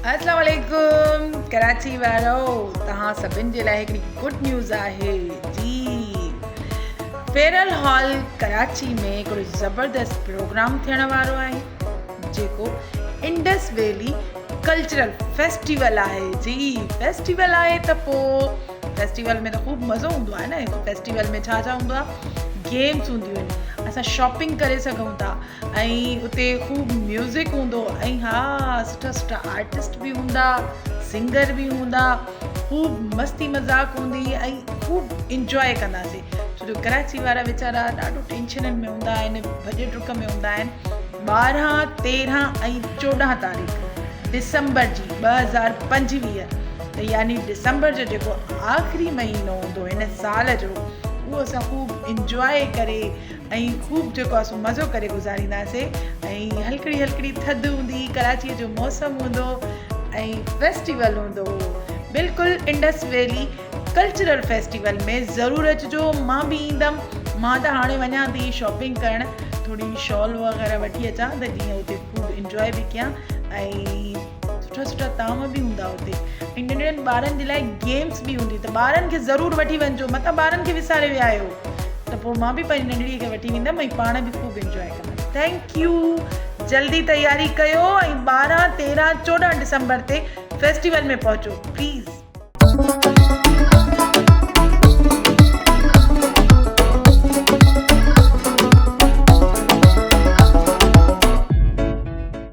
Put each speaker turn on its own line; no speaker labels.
अस्सलाम वालेकुम कराची वारो, तव्हां सभिनि जे लाइ हिकिड़ी गुड न्यूज़ आहे जी। फेयरवेल हॉल कराची में हिकिड़ो ज़बरदस्त प्रोग्राम थियण वारो आहे जेको इंडस वैली कल्चरल फेस्टिवल आहे जी। फेस्टिवल आहे त पोइ फेस्टिवल में त ख़ूब मज़ो हूंदो आहे न। फेस्टिवल में छा छा हूंदो आहे, गेम्स हूंदियूं आहिनि, असां शॉपिंग करे सघूं था, ऐं उते ख़ूब म्यूज़िक हूंदो, ऐं हा सुठा सुठा आर्टिस्ट बि हूंदा, सिंगर बि हूंदा, ख़ूब मस्ती मज़ाक हूंदी ऐं ख़ूब इंजॉय कंदासीं। छो जो कराची वारा वीचारा ॾाढो टेंशननि में हूंदा आहिनि, भॼ डुक में हूंदा आहिनि। 12, 13 ऐं 14 तारीख़ दिसंबर जी 2025, त यानी दिसंबर जो जेको आख़िरी महीनो हूंदो हिन साल जो, उहो असां ख़ूब इंजॉय करे ऐं ख़ूब जेको आहे सो मज़ो करे गुज़ारींदासीं। ऐं हल्कड़ी हल्कड़ी थधि हूंदी, कराचीअ जो मौसम हूंदो ऐं फेस्टिवल हूंदो। बिल्कुलु इंडस वैली कल्चरल फेस्टिवल में ज़रूरु अचिजो। मां बि ईंदमि। मां त हाणे वञा थी शॉपिंग करणु, थोरी शॉल वग़ैरह वठी अचां त जीअं हुते ख़ूब इंजॉय बि कयां, ऐं सुठा सुठा ताम बि हूंदा हुते, ऐं नंढड़नि ॿारनि जे लाइ गेम्स बि हूंदी, त ॿारनि खे ज़रूरु वठी वञिजो। मतिलबु ॿारनि खे विसारे विया आहियो त पोइ मां बि पंहिंजी नंढड़ीअ खे वठी वेंदमि ऐं पाण बि ख़ूब इंजॉय कंदमि। Thank U. जल्दी तयारी कयो ऐं 12, 13, 14 दिसंबर ते फेस्टिवल में पहुचो प्लीज़।